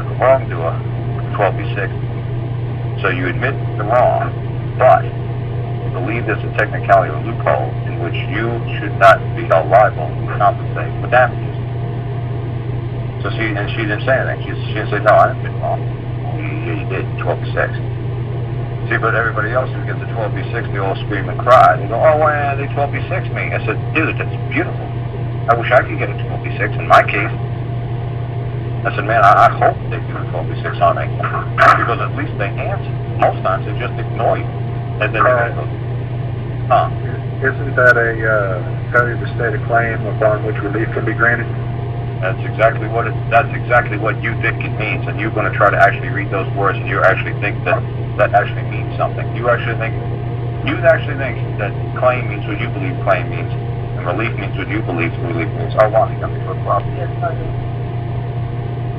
the wrongdoer, 12b6. So you admit the wrong, but believe there's a technicality or loophole in which you should not be held liable to compensate for damages. So she didn't say anything. She didn't say, no, I didn't admit wrong. Yeah, you did, 12b6. See, but everybody else who gets a 12b6, they all scream and cry. They go, oh, why did they 12b6 me? I said, dude, that's beautiful. I wish I could get a 12b6 in my case. I said, man, I hope they do a 12b6 on me. Because at least they answer. Most times they just ignore you. And then Isn't that a failure to state a claim upon which relief can be granted? That's exactly what you think it means, and you're going to try to actually read those words, and you actually think that actually means something. You actually think that claim means what you believe claim means, and relief means what you believe relief means. Oh, wow, you got me for a problem. Yes, I do.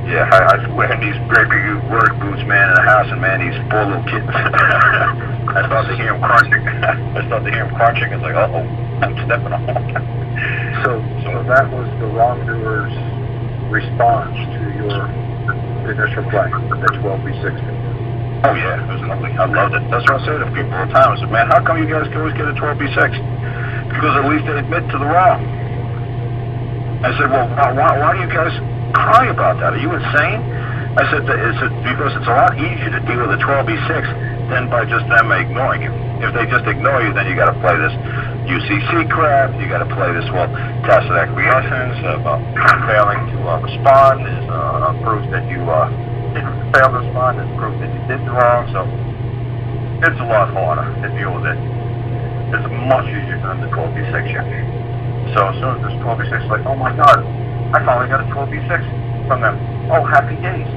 Yeah, I swear these great big work boots, man, in the house, and man, these poor little kittens. I start to hear them crunching. It's like, uh-oh, I'm stepping on them. So that was the wrongdoer's response to your initial claim, the 12b6. Oh yeah, it was lovely. I loved it. That's what I say to people all the time. I said, man, how come you guys can always get a 12b6? Because at least they admit to the wrong. I said, well, why do you guys cry about that? Are you insane? I said, because it's a lot easier to deal with a 12b6 than by just them ignoring you. If they just ignore you, then you got to play this UCC crap. You got to play this, well, tacit acquiescence, failing to respond is proof that you didn't fail to respond, is proof that you did wrong. So it's a lot harder to deal with it. It's much easier than the 12b6 check. So as soon as this 12b6 is like, oh my God, I finally got a 12b6 from them. Oh, happy days.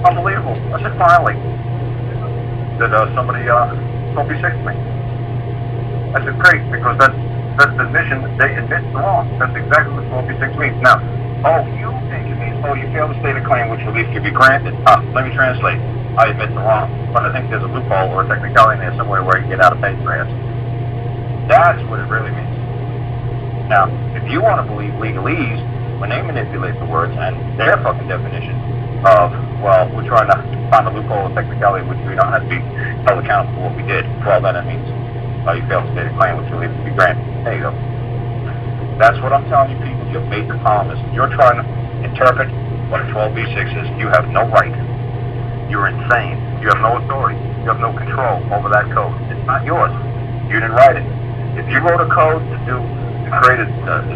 Unbelievable. I said, finally. Did somebody 12b6 me? I said, great, because that's the admission. They admit the wrong. That's exactly what 12b6 means. Now, oh, you think it means, oh, you failed to state a claim which relief could be granted. Let me translate. I admit the wrong. But I think there's a loophole or a technicality in there somewhere where you get out of pay for it. That's what it really means. Now, if you want to believe legalese, when they manipulate the words and their fucking definition of, well, we're trying to find a loophole or technicality which we don't have to be held accountable for what we did, well, then it means you failed to state a claim which relief could be granted. There you go. That's what I'm telling you people. You've made the promise. You're trying to interpret what a 12b6 is. You have no right. You're insane. You have no authority. You have no control over that code. It's not yours. You didn't write it. If you wrote a code to create a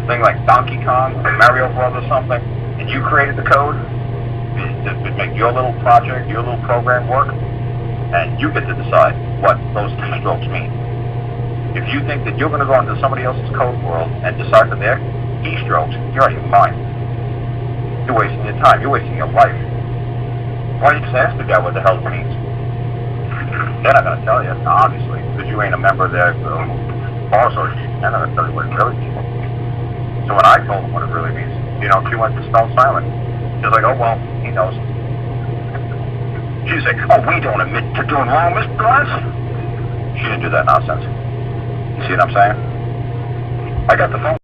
thing like Donkey Kong or Mario Bros or something, and you created the code to make your little project, your little program work, and you get to decide what those keystrokes mean. If you think that you're going to go into somebody else's code world and decipher their keystrokes, you're out of your mind. You're wasting your time. You're wasting your life. Why don't you just ask the guy what the hell it means? They're not going to tell you, obviously, because you ain't a member of their bar association. They're not going to tell you what it really means. So when I told them what it really means, she went to stone silent. She was like, oh, well, he knows. She's like, oh, we don't admit to doing wrong, Mr. Lentz. She didn't do that nonsense. You see what I'm saying? I got the phone.